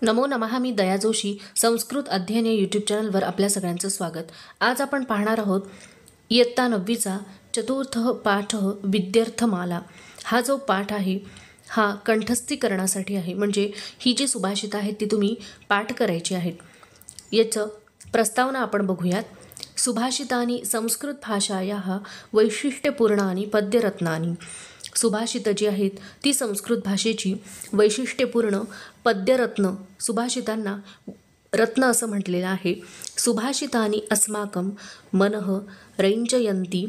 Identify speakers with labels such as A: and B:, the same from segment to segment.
A: नमो नमः. मी दया जोशी. संस्कृत अध्ययन या यूट्यूब चॅनलवर आपल्या सगळ्यांचं स्वागत. आज आपण पाहणार आहोत इयत्ता 9वीचा चतुर्थ पाठ विद्यार्थमाला. हा जो पाठ आहे हा कंठस्थीकरणासाठी आहे. म्हणजे ही जी सुभाषित आहेत ती तुम्ही पाठ करायची आहेत. याचं प्रस्तावना आपण बघूयात. सुभाषितानि संस्कृत भाषायाः वैशिष्ट्यपूर्णानि पद्यरत्नानि. सुभाषितं जी आहेत ती संस्कृत भाषेची वैशिष्ट्यपूर्ण पद्यरत्न, सुभाषितांना रत्न असं म्हटलेलं आहे. सुभाषितानि अस्माकं मनः रञ्जयन्ति,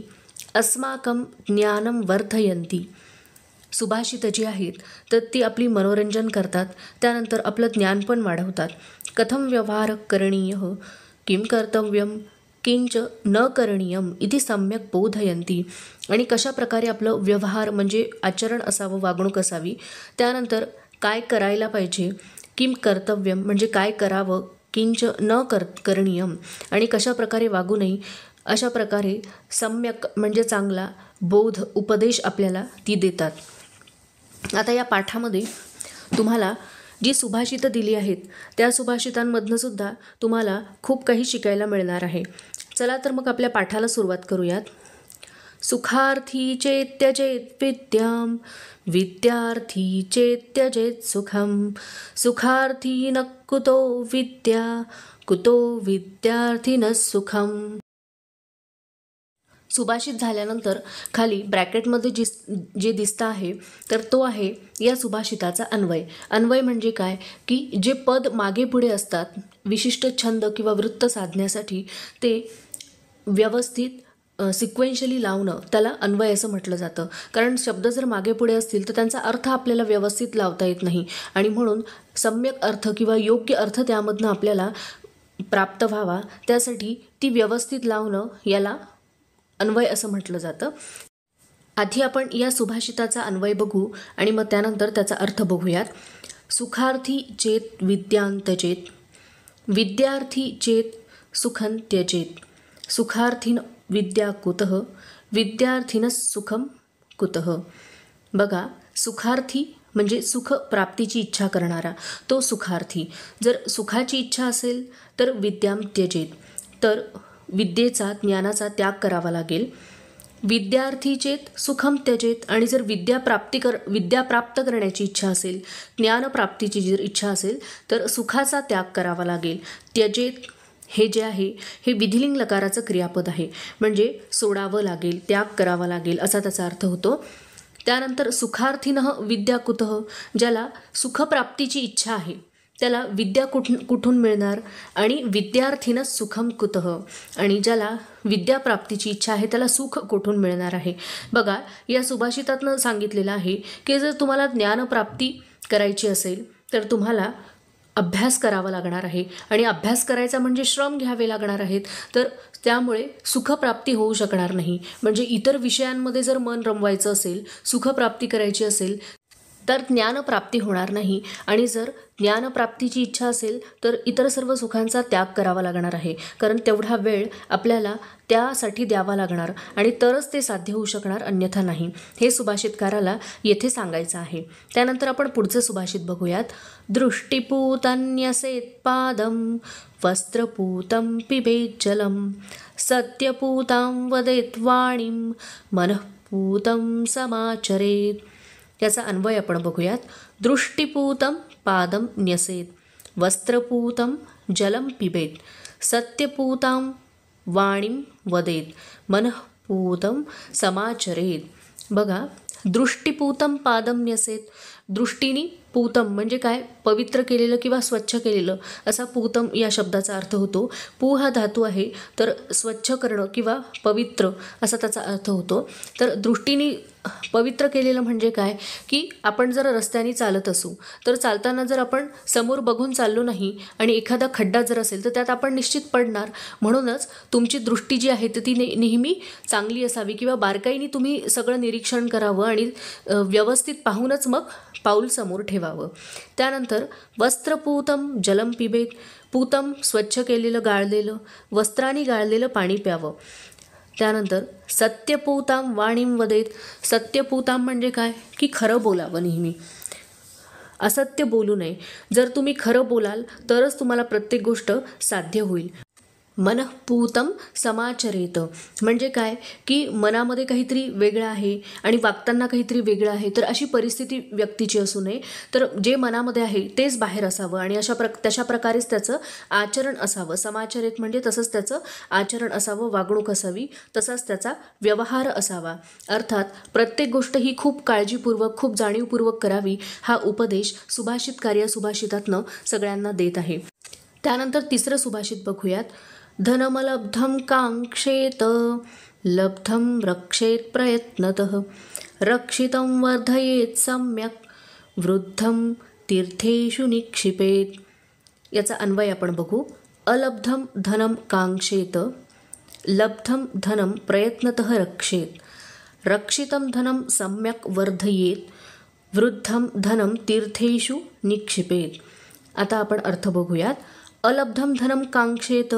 A: अस्माकं ज्ञानं वर्धयन्ति. सुभाषितं जी आहेत तर ती आपली मनोरंजन करतात, त्यानंतर आपलं ज्ञान पण वाढवतात. कथं व्यवहार करणीयः, किं कर्तव्यं, किंच न करणीयम इति सम्यक बोधयन्ति. आणि कशा प्रकारे आपलं व्यवहार म्हणजे आचरण असावं, वागणूक असावी, त्यानंतर काय करायला पाहिजे, किं कर्तव्यम म्हणजे काय करावं, किंच न करणीयम आणि कशा प्रकारे वागू नये, अशा प्रकारे सम्यक म्हणजे चांगला बोध उपदेश आपल्याला ती देतात. आता या पाठामध्ये तुम्हाला जी सुभाषितं दिली आहेत त्या सुभाषितांमधनं सुद्धा तुम्हाला खूप काही शिकायला मिळणार आहे. चला तर मग आपल्या पाठाला सुरुवात करूयात. सुखार्थी चेत्यजेत विद्यां, विद्यार्थी चेत्यजेत सुखं, सुखार्थी न कुतो विद्या, कुतो विद्यार्थी सुखम. सुभाषित झाल्यानंतर खाली ब्रॅकेटमध्ये जे दिसतं आहे तर तो आहे या सुभाषिताचा अन्वय. अन्वय म्हणजे काय की जे पद मागे पुढे असतात विशिष्ट छंद किंवा वृत्त साधण्यासाठी ते व्यवस्थित सिक्वेन्शियली लावणं त्याला अन्वय असं म्हटलं जातं. कारण शब्द जर मागे पुढे असतील तर त्यांचा अर्थ आपल्याला व्यवस्थित लावता येत नाही आणि म्हणून सम्यक अर्थ किंवा योग्य अर्थ त्यामधनं आपल्याला प्राप्त व्हावा त्यासाठी ती व्यवस्थित लावणं याला अन्वय असं म्हटलं जातं. आधी आपण या सुभाषिताचा अन्वय बघू आणि मग त्यानंतर त्याचा अर्थ बघूयात. सुखार्थी चेत विद्यां त्यजेत, विद्यार्थी चेत सुखं त्यजेत, सुखार्थीन विद्या कुतः, विद्यार्थीन सुखम कुतः. बघा, सुखार्थी म्हणजे सुख प्राप्तीची इच्छा करणारा तो सुखार्थी. जर सुखाची इच्छा असेल तर विद्यां त्यजेत, तर विद्येचा ज्ञानाचा त्याग करावा लागेल. विद्यार्थीचेत सुखम त्यजेत, आणि जर विद्या प्राप्त करण्याची इच्छा असेल, ज्ञानप्राप्तीची जर इच्छा असेल तर सुखाचा त्याग करावा लागेल. त्यजेत हे जे आहे हे विधिलिंग लकाराचं क्रियापद आहे, म्हणजे सोडावं लागेल, त्याग करावा लागेल असा त्याचा अर्थ होतो. त्यानंतर सुखार्थीनः विद्या कुतः, ज्याला सुखप्राप्तीची इच्छा आहे त्याला विद्या कुठून मिळणार, आणि विद्यार्थीनं सुखम कुतः, आणि ज्याला विद्याप्राप्तीची इच्छा आहे त्याला सुख कुठून मिळणार आहे. बघा, या सुभाषितातनं सांगितलेलं आहे की जर तुम्हाला ज्ञानप्राप्ती करायची असेल तर तुम्हाला अभ्यास करावा लागणार आहे, आणि अभ्यास करायचा म्हणजे श्रम घ्यावे लागणार आहेत, तर त्यामुळे सुखप्राप्ती होऊ शकणार नाही. म्हणजे इतर विषयांमध्ये जर मन रमवायचं असेल, सुखप्राप्ती करायची असेल तर ज्ञानप्राप्ती होणार नाही, आणि जर ज्ञानप्राप्तीची इच्छा असेल तर इतर सर्व सुखांचा त्याग करावा लागणार आहे. कारण तेवढा वेळ आपल्याला त्यासाठी द्यावा लागणार आणि तरच ते साध्य होऊ शकणार, अन्यथा नाही. हे सुभाषितकाराला येथे सांगायचं आहे. त्यानंतर आपण पुढचं सुभाषित बघूयात. दृष्टिपूतन्यसेत पादं, वस्त्रपूतं पिबेत जलं, सत्यपूतां वदेत वाणीं, मनःपूतं समाचरेत. याचा अन्वय आपण बघूयात. दृष्टिपूतं पादं न्यसेत, वस्त्रपूतं जलं पिबेत, सत्यपूतां वाणीं वदेत, मनःपूतं समाचरेत. बघा, दृष्टिपूतं पादं न्यसेत, दृष्टीनी पूतम म्हणजे काय, पवित्र केलेलं किंवा स्वच्छ केलेलं असा पूतम या शब्दाचा अर्थ होतो. पू हा धातू आहे तर स्वच्छ करणं किंवा पवित्र असा त्याचा अर्थ होतो. तर दृष्टीने पवित्र केलेलं म्हणजे काय की आपण जर रस्त्याने चालत असू तर चालताना जर आपण समोर बघून चाललो नाही आणि एखादा खड्डा जर असेल तर त्यात आपण निश्चित पडणार. म्हणूनच तुमची दृष्टी जी आहे ती नेहमी चांगली असावी किंवा बारकाईने तुम्ही सगळं निरीक्षण करावं आणि व्यवस्थित पाहूनच मग पाऊल समोर ठेवावं. त्यानंतर वस्त्रपूतं जलं पिबेत, पूतम स्वच्छ केलेलं गाळलेलं, वस्त्राने गाळलेलं पाणी प्यावं. त्यानंतर सत्यपूतां वाणीं वदेत, सत्यपूतां म्हणजे काय की खरं बोलावं नेहमी. असत्य बोलू नये. जर तुम्ही खरं बोलाल तरच तुम्हाला प्रत्येक गोष्ट साध्य होईल. मनःपूतं समाचरेत म्हणजे काय की मनामध्ये काहीतरी वेगळं आहे आणि वागताना काहीतरी वेगळं आहे, तर अशी परिस्थिती व्यक्तीची असू नये. तर जे मनामध्ये आहे तेच बाहेर असावं आणि तशा प्रकारेच त्याचं आचरण असावं. समाचरेत म्हणजे तसंच त्याचं आचरण असावं, वागणूक असावी, तसाच त्याचा व्यवहार असावा. अर्थात प्रत्येक गोष्ट ही खूप काळजीपूर्वक, खूप जाणीवपूर्वक करावी, हा उपदेश सुभाषितकार या सुभाषितातनं सगळ्यांना देत आहे. त्यानंतर तिसरं सुभाषित बघूयात. धनमलब्धं कांक्षेत लब्धं रक्षेत प्रयत्नतः रक्षितं वर्धयेत सम्यक वृद्धं तीर्थेषु निक्षिपेत. याचा अन्वय आपण बघू. अलब्धं धनं कांक्षेत लब्धं धनं प्रयत्नतः रक्षेत रक्षितं धनं सम्यक वर्धयेत वृद्धं धनं तीर्थेषु निक्षिपेत. आता आपण अर्थ बघूयात. अलब्धं धनं कांक्षेत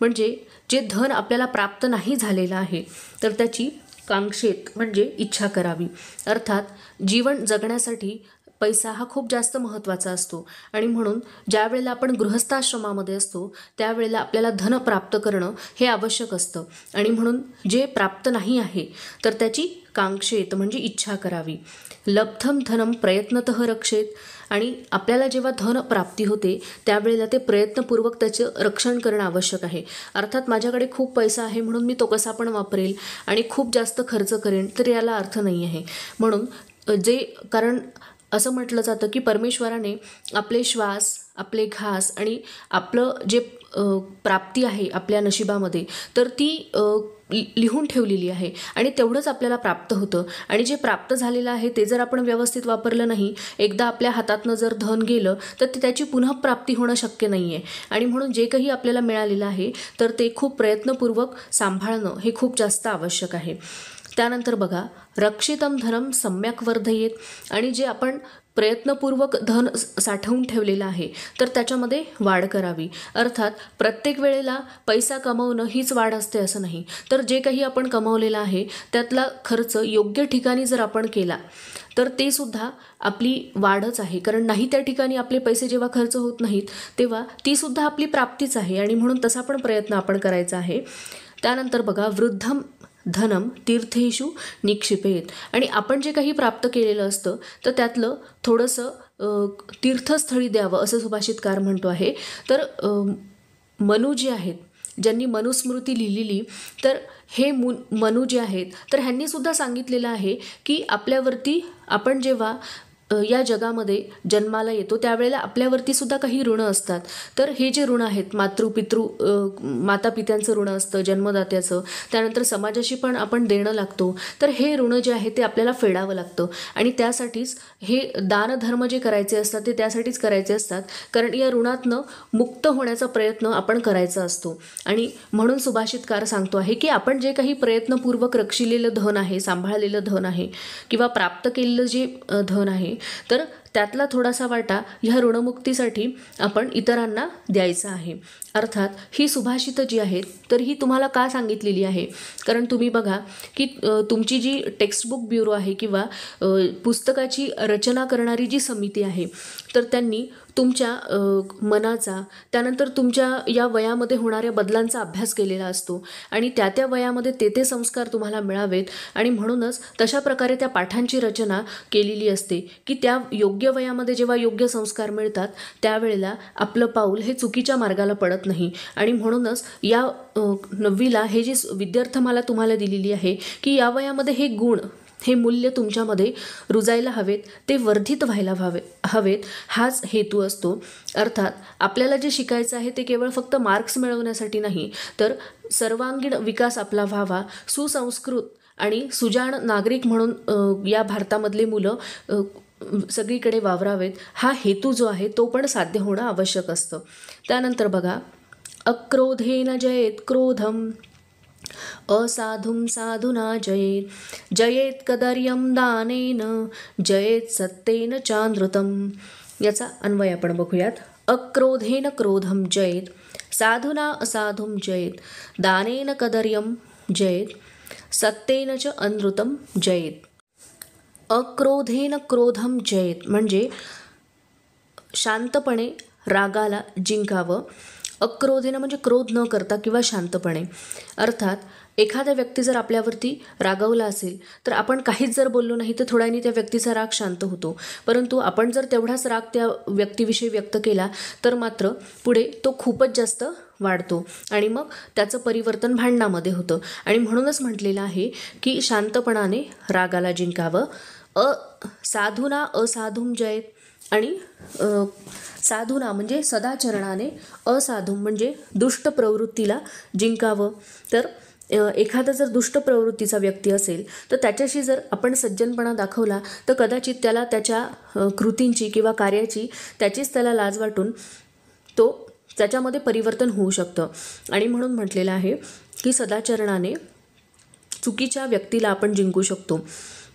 A: म्हणजे जे धन आपल्याला प्राप्त नाही झालेलं आहे तर त्याची कांक्षेत म्हणजे इच्छा करावी. अर्थात जीवन जगण्यासाठी पैसा हा खूप जास्त महत्त्वाचा असतो आणि म्हणून ज्या वेळेला आपण गृहस्थाश्रमामध्ये असतो त्यावेळेला आपल्याला धन प्राप्त करणं हे आवश्यक असतं आणि म्हणून जे प्राप्त नाही आहे तर त्याची कांक्षेत म्हणजे इच्छा करावी. लब्धं धनं प्रयत्नतः रक्षेत आणि आपल्याला जेव्हा धन प्राप्ती होते त्यावेळेला ते प्रयत्नपूर्वक त्याचं रक्षण करणं आवश्यक आहे. अर्थात माझ्याकडे खूप पैसा आहे म्हणून मी तो कसा पण वापरेल आणि खूप जास्त खर्च करेन तर याला अर्थ नाही आहे. म्हणून कारण असं म्हटलं जातं की परमेश्वराने आपले श्वास, आपले घास आणि आपलं जे प्राप्ती आहे आपल्या नशिबामध्ये तर ती लिहून ठेवलेली आहे आणि तेवढंच आपल्याला प्राप्त होतं आणि जे प्राप्त झालेलं आहे ते जर आपण व्यवस्थित वापरलं नाही, एकदा आपल्या हातातनं जर धन गेलं तर त्याची पुन्हा प्राप्ती होणं शक्य नाही आहे आणि म्हणून जे काही आपल्याला मिळालेलं आहे तर ते खूप प्रयत्नपूर्वक सांभाळणं हे खूप जास्त आवश्यक आहे. त्यानंतर बघा, रक्षितं धनं सम्यक वर्धयेत आणि जे आपण प्रयत्नपूर्वक धन साठवून ठेवलेलं आहे तर त्याच्यामध्ये वाढ करावी. अर्थात प्रत्येक वेळेला पैसा कमवणं हीच वाढ असते असं नाही, तर जे काही आपण कमवलेलं आहे त्यातला खर्च योग्य ठिकाणी जर आपण केला तर ते सुद्धा आपली वाढच आहे. कारण नाही त्या ठिकाणी आपले पैसे जेव्हा खर्च होत नाहीत तेव्हा ती सुद्धा आपली प्राप्तीच आहे आणि म्हणून तसा पण प्रयत्न आपण करायचा आहे. त्यानंतर बघा, वृद्धं धनं तीर्थेषु निक्षिपेत आणि आपण जे काही प्राप्त केलेलं असतं तर त्यातलं थोडंसं तीर्थस्थळी द्यावं असं सुभाषितकार म्हणतो आहे. तर मनु जे आहेत, ज्यांनी मनुस्मृती लिहिलेली, तर हे मनु जे आहेत तर ह्यांनी सुद्धा सांगितलेलं आहे की आपल्यावरती आपण जेव्हा या जगामध्ये जन्माला येतो त्यावेळेला आपल्यावरती सुद्धा काही ऋणं असतात. तर हे जे ऋण आहेत, माता पित्यांचं ऋण असतं, जन्मदात्याचं, त्यानंतर समाजाशी पण आपण देणं लागतो. तर हे ऋण जे आहे ते आपल्याला फेडावं लागतं आणि त्यासाठीच हे दानधर्म जे करायचे असतात ते त्यासाठीच करायचे असतात, कारण या ऋणातनं मुक्त होण्याचा प्रयत्न आपण करायचा असतो. आणि म्हणून सुभाषितकार सांगतो आहे की आपण जे काही प्रयत्नपूर्वक रक्षिलेलं धन आहे, सांभाळलेलं धन आहे किंवा प्राप्त केलेलं जे धन आहे तर त्यातला थोडासा वाटा ह्या ऋणमुक्तीसाठी आपण इतरांना द्यायचा आहे. अर्थात ही सुभाषितं जी आहेत तर ही तुम्हाला का सांगितलेली आहे, कारण तुम्ही बघा की तुमची जी टेक्स्टबुक ब्युरो आहे किंवा पुस्तकाची रचना करणारी जी समिती आहे तर त्यांनी तुमच्या मनाचा, त्यानंतर तुमच्या या वयामध्ये होणाऱ्या बदलांचा अभ्यास केलेला असतो आणि त्या वयामध्ये ते संस्कार तुम्हाला मिळावेत आणि म्हणूनच तशा प्रकारे त्या पाठांची रचना केलेली असते की त्या योग्य वयामध्ये जेव्हा योग्य संस्कार मिळतात त्यावेळेला आपलं पाऊल हे चुकीच्या मार्गाला पडत नाही. आणि म्हणूनच या 9वीला हे जी विद्यार्थमाला तुम्हाला दिलेली आहे की या वयामध्ये हे गुण, हे मूल्य तुमच्यामध्ये रुजायला हवेत, ते वर्धित व्हायला हवेत, हाच हेतू असतो. अर्थात आपल्याला जे शिकायचं आहे ते केवळ फक्त मार्क्स मिळवण्यासाठी नाही, तर सर्वांगीण विकास आपला व्हावा, सुसंस्कृत आणि सुजाण नागरिक म्हणून या भारतामधले मुलं सगळीकडे वावरावेत, हा हेतू जो आहे तो पण साध्य होणं आवश्यक असतं. त्यानंतर बघा, अक्रोधेन जयेत क्रोधम असाधुं साधुना जयेत जयेत कदर्यं दानेन जयेत सत्तेन चानृतम. याचा अन्वय आपण बघूयात. अक्रोधेन क्रोधम जयेत साधुना असाधुं जयेत दानेन कदर्यं जयेत सत्तेन च अनृतम जयेत. अक्रोधेन क्रोधम जयेत म्हणजे शांतपणे रागाला जिंकावं. अक्रोधेनं म्हणजे क्रोध न करता किंवा शांतपणे. अर्थात एखादा व्यक्ती जर आपल्यावरती रागावला असेल तर आपण काहीच जर बोललो नाही तर थोड्याने त्या व्यक्तीचा राग शांत होतो. परंतु आपण जर तेवढाच राग त्या व्यक्तीविषयी व्यक्त केला तर मात्र पुढे तो खूपच जास्त वाढतो आणि मग त्याचं परिवर्तन भांडणामध्ये होतं. आणि म्हणूनच म्हटलेलं आहे की शांतपणाने रागाला जिंकावं. साधूना असाधुम जयेत. आणि साधूना म्हणजे सदाचरणाने, असाधुम म्हणजे दुष्ट प्रवृत्तीला जिंकावं. तर एखादा जर दुष्ट प्रवृत्तीचा व्यक्ती असेल तर त्याच्याशी जर आपण सज्जनपणा दाखवला तर कदाचित त्याला त्याच्या कृतींची किंवा कार्याची त्याचीच त्याला लाज वाटून तो त्याच्यामध्ये परिवर्तन होऊ शकतं. आणि म्हणून म्हटलेलं आहे की सदाचरणाने चुकीच्या व्यक्तीला आपण जिंकू शकतो.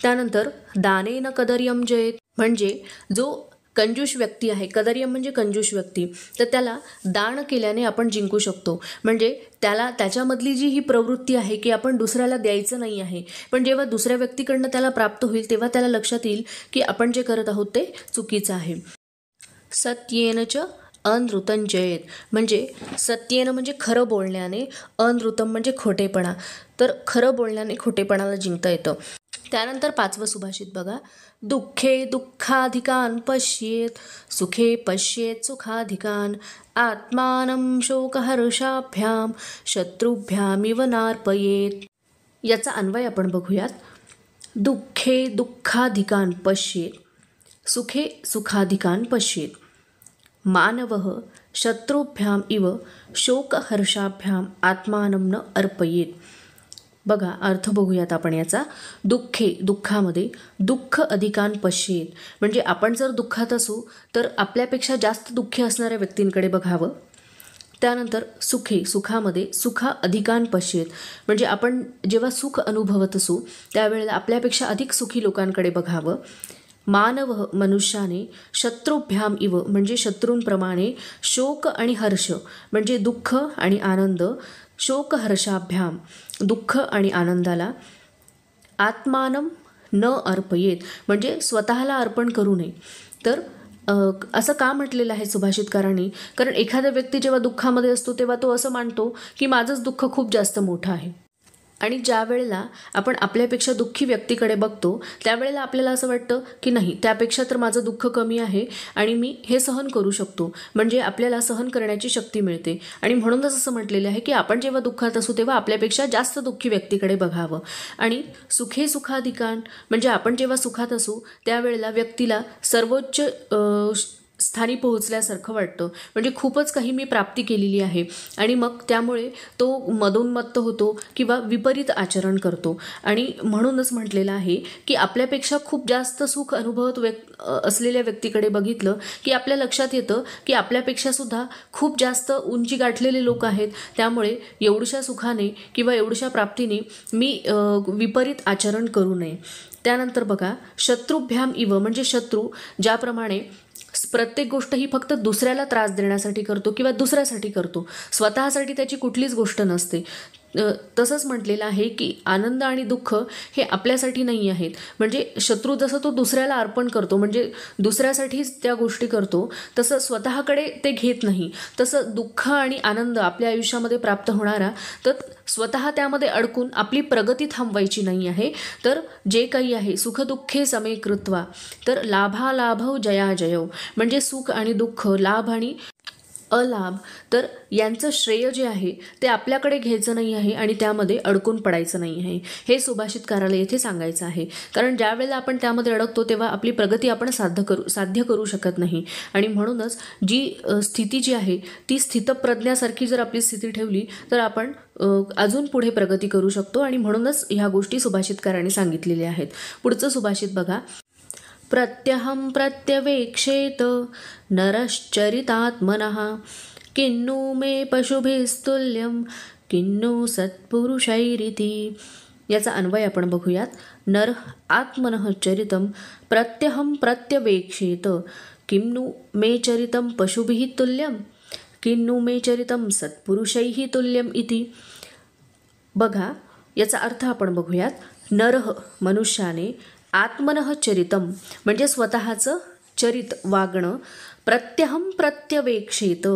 A: त्यानंतर दानेन कदर्यम जयेत. म्हणजे जो कंजूष व्यक्ती आहे, कदर्यम म्हणजे कंजूष व्यक्ती, तर त्याला दान केल्याने आपण जिंकू शकतो. म्हणजे त्याला त्याच्यामधली जी ही प्रवृत्ती आहे की आपण दुसऱ्याला द्यायचं नाही आहे, पण जेव्हा दुसऱ्या व्यक्तीकडनं त्याला प्राप्त होईल तेव्हा त्याला लक्षात येईल की आपण जे करत आहोत ते चुकीचं आहे. सत्येन च अनृतं जयेत. म्हणजे सत्येनं म्हणजे खरं बोलण्याने, अनृतं म्हणजे खोटेपणा. तर खरं बोलण्याने खोटेपणाला जिंकता येतं. त्यानंतर 5वं सुभाषित बघा. दुःखे दुःखाधिकान् पश्येत, सुखे पश्येत सुखाधिकान्, आत्मानं शोकहर्षाभ्याम शत्रुभ्यामिव नार्पयेत. याचा अन्वय आपण बघूयात. दुःखे दुःखाधिकान् पश्येत, सुखे सुखाधिकान् पश्येत, मानवः शत्रुभ्याम इव शोकहर्षाभ्याम आत्मानं न अर्पयेत. बघा अर्थ बघूयात आपण याचा. दुःखे दुःखामध्ये, दुःख अधिकान पश्येत म्हणजे आपण जर दुःखात असू तर आपल्यापेक्षा जास्त दुःखी असणाऱ्या व्यक्तींकडे बघावं. त्यानंतर सुखे सुखामध्ये, सुख अधिकान पश्येत म्हणजे आपण जेव्हा सुख अनुभवत असू त्यावेळेला आपल्यापेक्षा अधिक सुखी लोकांकडे बघावं. मानव मनुष्याने शत्रुभ्याम इव म्हणजे शत्रूंप्रमाणे, शोक आणि हर्ष म्हणजे दुःख आणि आनंद, शोक हर्षाभ्याम दुःख आणि आनंदाला, आत्मानं न अर्पयेत म्हणजे स्वतःला अर्पण करू नये. तर असं का म्हटलेलं आहे सुभाषितकारांनी? कारण एखादा व्यक्ती जेव्हा दुःखामध्ये असतो तेव्हा तो असं मानतो की माझंच दुःख खूप जास्त मोठं आहे. आणि ज्या वेळेला आपण आपल्यापेक्षा दुःखी व्यक्तीकडे बघतो त्यावेळेला आपल्याला असं वाटतं की नाही, त्यापेक्षा तर माझं दुःख कमी आहे आणि मी हे सहन करू शकतो. म्हणजे आपल्याला सहन करण्याची शक्ती मिळते. आणि म्हणूनच असं म्हटलेलं आहे की आपण जेव्हा दुःखात असू तेव्हा आपल्यापेक्षा जास्त दुःखी व्यक्तीकडे बघावं. आणि सुखे सुखाधिकान म्हणजे आपण जेव्हा सुखात असू त्यावेळेला व्यक्तीला सर्वोच्च स्थानी पोहोचल्यासारखं वाटतं. म्हणजे खूपच काही मी प्राप्ती केलेली आहे आणि मग त्यामुळे तो मदोन्मत्त होतो किंवा विपरीत आचरण करतो. आणि म्हणूनच म्हटलेलं आहे की आपल्यापेक्षा खूप जास्त सुख अनुभवत असलेल्या व्यक्तीकडे बघितलं की आपल्या लक्षात येतं की आपल्यापेक्षा सुद्धा खूप जास्त उंची गाठलेले लोक आहेत. त्यामुळे एवढ्याशा सुखाने किंवा एवढ्याशा प्राप्तीने मी विपरीत आचरण करू नये. त्यानंतर बघा शत्रुभ्याम इव म्हणजे शत्रू ज्याप्रमाणे प्रत्येक गोष्ट ही फक्त दुसऱ्याला त्रास देण्यासाठी करतो किंवा दुसऱ्यासाठी करतो, स्वतःसाठी त्याची कुठलीच गोष्ट नसते. तसंच म्हटलेलं आहे की आनंद आणि दुःख हे आपल्यासाठी नाही आहेत. म्हणजे शत्रू जसं तो दुसऱ्याला अर्पण करतो म्हणजे दुसऱ्यासाठीच त्या गोष्टी करतो तसं स्वतःकडे ते घेत नाही. तसं दुःख आणि आनंद आपल्या आयुष्यामध्ये प्राप्त होणारा तर स्वतः त्यामध्ये अडकून आपली प्रगती थांबवायची नाही आहे. तर जे काही आहे सुखदुःखे समे कृत्वा तर लाभालाभौ जयाजयौ म्हणजे सुख आणि दुःख, लाभ आणि अलाभ तर यांचं श्रेय जे आहे ते आपल्याकडे घ्यायचं नाही आहे आणि त्यामध्ये अडकून पडायचं नाही आहे. हे सुभाषितकाराला येथे सांगायचं आहे. कारण ज्या वेळेला आपण त्यामध्ये अडकतो तेव्हा आपली प्रगती आपण साध्य करू शकत नाही. आणि म्हणूनच जी स्थिती जी आहे ती स्थितप्रज्ञासारखी जर आपली स्थिती ठेवली तर आपण अजून पुढे प्रगती करू शकतो. आणि म्हणूनच ह्या गोष्टी सुभाषितकारांनी सांगितलेल्या आहेत. पुढचं सुभाषित बघा. प्रत्यहं प्रत्यवेक्षेत नरश्चरितात्मनः किन्नु मे पशुभिस्तुल्यं किन्नु सत्पुरुषैरिति. याचा अन्वय आपण बघूयात. नर आत्मनः चरितं प्रत्यहं प्रत्यवेक्षेत किन्नु मे चरितं पशुभिः तुल्यं किन्नु मे चरितं सत्पुरुषैः तुल्यं इति. बघा याचा अर्थ आपण बघूयात. नरः मनुष्याने, आत्मनः चरितम म्हणजे स्वतःचं चरित वागणं, प्रत्यहं प्रत्यवेक्षेत,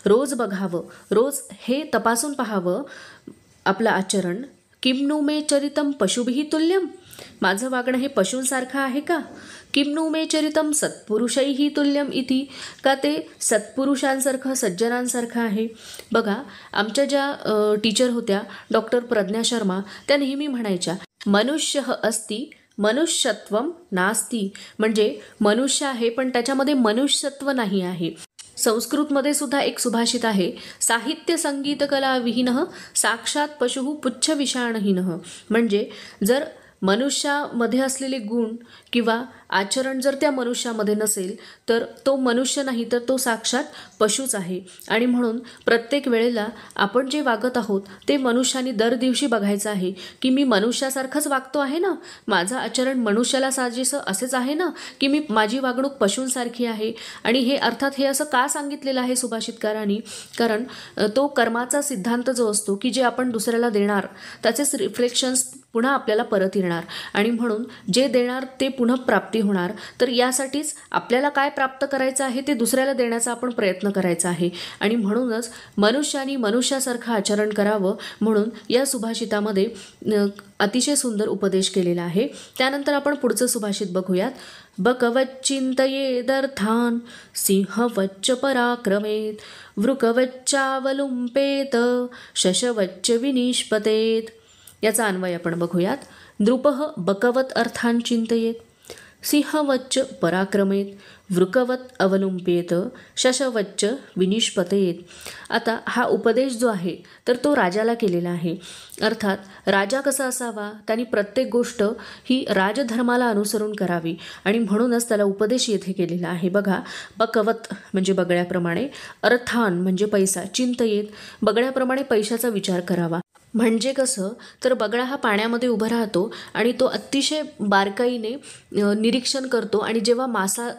A: रोज बघावं, रोज हे तपासून पाहावं आपलं आचरण. किम नु मे चरितम पशुभिः तुल्यम, माझं वागणं हे पशूंसारखं आहे का? किम नु मे चरितम सत्पुरुषैः तुल्यम इति, का ते सत्पुरुषांसारखं सज्जनांसारखं आहे. बघा, आमच्या ज्या टीचर होत्या डॉक्टर प्रज्ञा शर्मा, त्या नेहमी म्हणायच्या, मनुष्यः अस्ति मनुष्यत्वम नास्ति, म्हणजे मनुष्य आहे पण त्याच्यामध्ये मनुष्यत्व नाही आहे. संस्कृतमध्ये सुद्धा एक सुभाषित आहे, साहित्य संगीत कला विहीनः साक्षात पशुः पुच्छ विषाणहीनः, म्हणजे जर मनुष्यामध्ये असलेले गुण किंवा आचरण जर त्या मनुष्यामध्ये नसेल तर तो मनुष्य नाही, तर तो साक्षात पशुच आहे. आणि म्हणून प्रत्येक वेळेला आपण जे वागत आहोत ते मनुष्याने दर दिवशी बघायचं आहे की मी मनुष्यासारखंच वागतो आहे ना, माझं आचरण मनुष्याला साजेसं असेच आहे ना, की मी माझी वागणूक पशूंसारखी आहे. आणि हे अर्थात हे असं का सांगितलेलं आहे सुभाषितकारांनी, कारण तो कर्माचा सिद्धांत जो असतो की जे आपण दुसऱ्याला देणार त्याचेच रिफ्लेक्शन्स पुन्हा आपल्याला परत येणार, आणि म्हणून जे देणार ते पुन्हा प्राप्ती होणार. तर यासाठीच आपल्याला काय प्राप्त करायचं आहे ते दुसऱ्याला देण्याचा आपण प्रयत्न करायचा आहे. आणि म्हणूनच मनुष्याने मनुष्यासारखं आचरण करावं म्हणून या सुभाषितामध्ये अतिशय सुंदर उपदेश केलेला आहे. त्यानंतर आपण पुढचं सुभाषित बघूयात. बकवच्चिंतयेदर्थान सिंहवच्च पराक्रमेत, वृकवच्चावलुंपेत, शशवच्च विनिष्पतेत. याचा अन्वय आपण बघूयात. नृपः बकवत अर्थान चिंतयेत, सिंहवच्च पराक्रमेत, वृकवत अवलुंपेत, शशवच्च विनिष्पतेत. आता हा उपदेश जो आहे तर तो राजाला केलेला आहे. अर्थात राजा कसा असावा, त्यांनी प्रत्येक गोष्ट ही राजधर्माला अनुसरून करावी, आणि म्हणूनच त्याला उपदेश येथे केलेला आहे. बघा, बकवत म्हणजे बगळ्याप्रमाणे, अर्थान म्हणजे पैसा, चिंतयेत बगळ्याप्रमाणे पैशाचा विचार करावा. म्हणजे कसं तर बगळा हा पाण्यामध्ये उभा राहतो आणि तो अतिशय बारकाईने निरीक्षण करतो, आणि जेव्हा मासा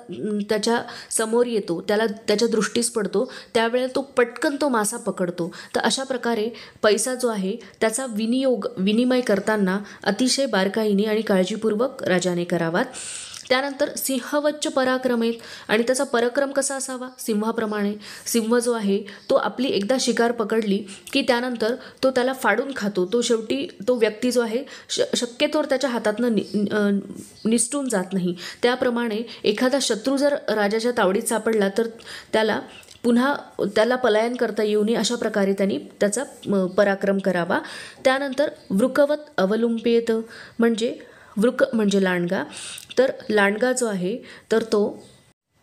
A: त्याच्या समोर येतो, त्याला त्याच्या दृष्टीस पडतो, त्यावेळेला तो पटकन तो मासा पकडतो. तर अशा प्रकारे पैसा जो आहे त्याचा विनिमय करताना अतिशय बारकाईने आणि काळजीपूर्वक राजाने करावा. त्यानंतर सिंहवच्च पराक्रमेत, आणि त्याचा पराक्रम कसा असावा, सिंहाप्रमाणे. सिंह जो आहे तो आपली एकदा शिकार पकडली की त्यानंतर तो त्याला फाडून खातो. तो शेवटी तो व्यक्ती जो आहे शक्यतोवर त्याच्या हातातनं निसटून जात नाही. त्याप्रमाणे एखादा शत्रू जर राजाच्या तावडीत सापडला तर त्याला पलायन करता येऊ नये अशा प्रकारे त्यांनी त्याचा पराक्रम करावा. त्यानंतर वृकवत अवलुंपेत, म्हणजे वृक म्हणजे लांडगा, तर लांडगा जो आहे तर तो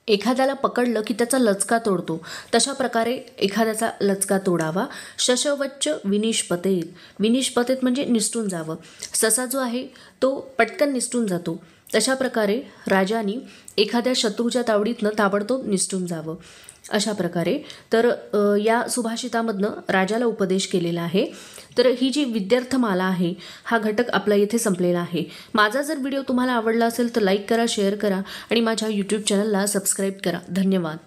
A: एखाद्याला पकडलं की त्याचा लचका तोडतो, तशा प्रकारे एखाद्याचा लचका तोडावा. शशवच्च विनिष्पतेत, विनिष्पतेत म्हणजे निसटून जावं. ससा जो आहे तो पटकन निसटून जातो, तशा प्रकारे राजाने एखाद्या शत्रूच्या तावडीतनं ताबडतोब निसटून जावं. अशा प्रकारे तर या सुभाषितामधनं राजाला उपदेश केलेला आहे. तर ही जी विद्यार्थमाला आहे हा घटक आपला येथे संपलेला आहे. माझा जर व्हिडिओ तुम्हाला आवडला असेल तर लाईक करा, शेअर करा आणि माझ्या यूट्यूब चॅनलला सबस्क्राईब करा. धन्यवाद.